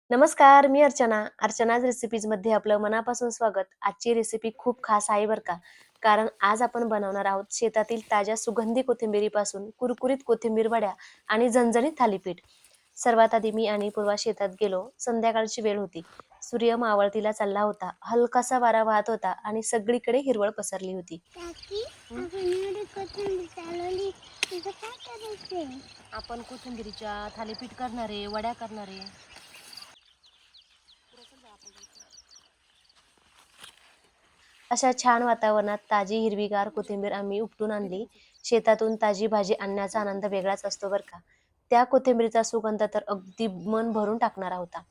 नमस्कार, मी अर्चना. अर्चनाज रेसिपीजमध्ये आपलं मनापासून स्वागत. आजची रेसिपी खूप खास आहे बरं का. कारण आज आपण बनवणार आहोत शेतातील ताज्या सुगंधी कोथिंबिरीपासून कुरकुरीत कोथिंबीर वड्या आणि झणझणीत थालीपीठ. सर्वात आधी मी आणि पूर्वा शेतात गेलो. संध्याकाळची वेळ होती. सूर्य मावळतीला चालला होता. हलकासा वारा वाहत होता आणि सगळीकडे हिरवळ पसरली होती. काकी, आपण एवढी कोथिंबीर चालवली, तिचं काय करायचंय? आपण कोथिंबीरीच्या थालीपीठ करणारे, वड्या करणारे. अशा छान वातावरणात ताजी हिरवीगार कोथिंबीर आम्ही उपटून आणली. शेतातून ताजी भाजी आणण्याचा आनंद वेगळाच असतो बरं का. त्या कोथिंबीरीचा सुगंध तर अगदी मन भरून टाकणारा होता.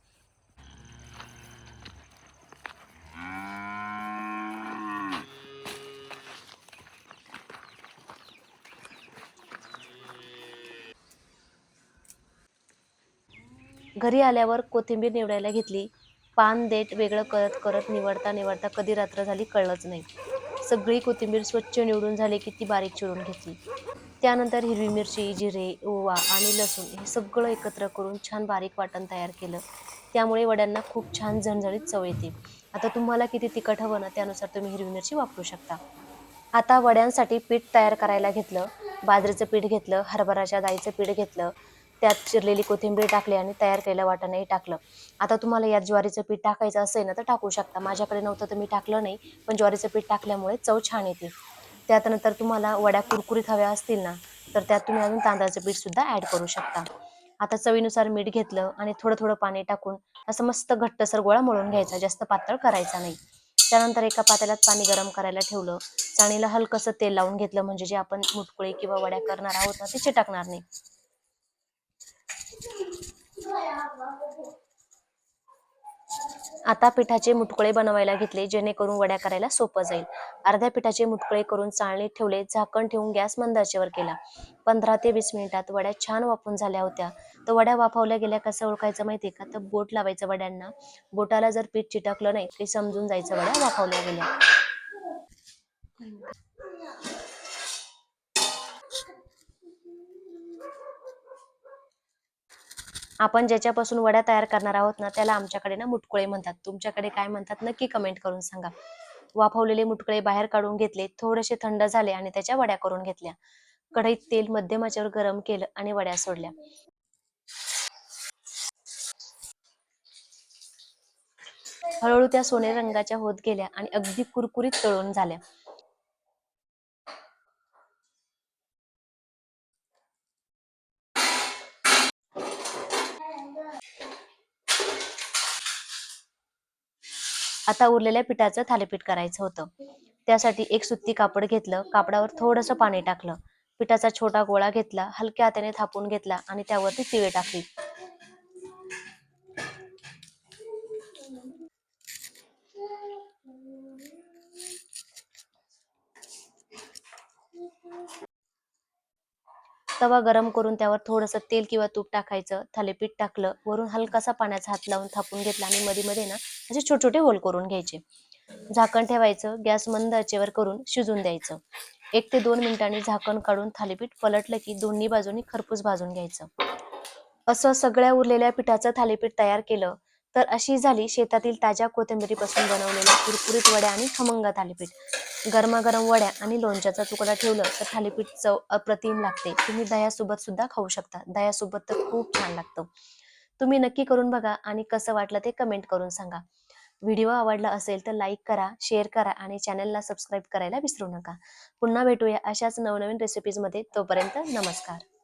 घरी आल्यावर कोथिंबीर निवडायला घेतली. पान देठ वेगळं करत करत निवडता निवडता कधी रात्र झाली कळलंच नाही. सगळी कोथिंबीर स्वच्छ निवडून झाली की ती बारीक चिरून घेतली. त्यानंतर हिरवी मिरची, जिरे, ओवा आणि लसूण हे सगळं एकत्र करून छान बारीक वाटण तयार केलं. त्यामुळे वड्यांना खूप छान झणझणीत चव येते. आता तुम्हाला किती तिखट हवं ना त्यानुसार तुम्ही हिरवी मिरची वापरू शकता. आता वड्यांसाठी पीठ तयार करायला घेतलं. बाजरीचं पीठ घेतलं, हरभऱ्याच्या डाळीचं पीठ घेतलं, त्यात चिरलेली कोथिंबीर टाकली आणि तयार केलेलं वाटणही टाकलं. आता तुम्हाला यात ज्वारीचं पीठ टाकायचं असेल ना तर टाकू शकता. माझ्याकडे नव्हतं तर मी टाकलं नाही, पण ज्वारीचं पीठ टाकल्यामुळे चव छान येते. त्यानंतर तुम्हाला वड्या कुरकुरीत हव्या असतील ना, तर त्यात तुम्ही अजून तांदळाचं पीठ सुद्धा ॲड करू शकता. आता चवीनुसार मीठ घेतलं आणि थोडं-थोडं पाणी टाकून असं मस्त घट्टसर गोळा मळून घ्यायचा, जास्त पातळ करायचा नाही. त्यानंतर एका पातेल्यात पाणी गरम करायला ठेवलं. चाळणीला हलकसं तेल लावून घेतलं म्हणजे जे आपण मुटकुळे किंवा वड्या करणार आहोत ना, ते चिटकणार नाही. आता पिठाचे मुटकुळे बनवायला घेतले जेणेकरून वड्या करायला सोपं जाईल. अर्ध्या पिठाचे मुटकुळे करून चाळणीत ठेवले. झाकण ठेवून गॅस मंद आचेवर केला. 15 ते 20 मिनिटात वड्या छान वाफून झाल्या होत्या. तर वड्या वाफवल्या गेल्या कसं ओळखायचं माहितीये का? तर बोट लावायचं वड्यांना. बोटाला जर पीठ चिटकलं नाही ते समजून जायचं वड्या वाफवल्या गेल्या. आपण ज्याच्यापासून वड्या तयार करणार आहोत ना त्याला आमच्याकडे ना मुटकुळे म्हणतात. तुमच्याकडे काय म्हणतात नक्की कमेंट करून सांगा. वाफवलेले मुटकुळे बाहेर काढून घेतले. थोडेसे थंड झाले आणि त्याच्या वड्या करून घेतल्या. कढईत तेल मध्यम आचेवर गरम केलं आणि वड्या सोडल्या. हळूहळू त्या सोनेरी रंगाच्या होत गेल्या आणि अगदी कुरकुरीत तळून झाल्या. आता उरलेल्या पिठाचं थालीपीठ करायचं होतं. त्यासाठी एक सुती कापड घेतलं. कापडावर थोडंसं पाणी टाकलं. पिठाचा छोटा गोळा घेतला. हलक्या हाताने थापून घेतला आणि त्यावरती तिळे टाकली. तवा गरम करून त्यावर थोडंसं तेल किंवा तूप टाकायचं. थालीपीठ टाकलं. वरून हलकासा पाण्याचा हात लावून थापून घेतला आणि मध्ये-मध्ये ना असे छोटे-छोटे होल करून घ्यायचे. झाकण ठेवायचं. गॅस मंद आचेवर करून शिजून द्यायचं. 1 ते 2 मिनिटांनी झाकण काढून थालीपीठ पलटलं की दोन्ही बाजूनी खरपूस भाजून घ्यायचं. असं सगळ्या उरलेल्या पिठाचं थालीपीठ तयार केलं तर अशी झाली शेतातील ताज्या कोथिंबिरीपासून बनवलेल्या कुरकुरीत वड्या आणि खमंग थालीपीठ. गरमागरम वड्या आणि लोणच्याचा तुकडा ठेवलं तर थालीपीठ चव अप्रतिम लागते. तुम्ही दह्यासोबत सुद्धा खाऊ शकता. दह्यासोबत तर खूप छान लागतं. तुम्ही नक्की करून बघा आणि कसं वाटलं ते कमेंट करून सांगा. व्हिडिओ आवडला असेल तर लाईक करा, शेअर करा आणि चॅनलला सबस्क्राईब करायला विसरू नका. पुन्हा भेटूया अशाच नवनवीन रेसिपीजमध्ये. तोपर्यंत नमस्कार.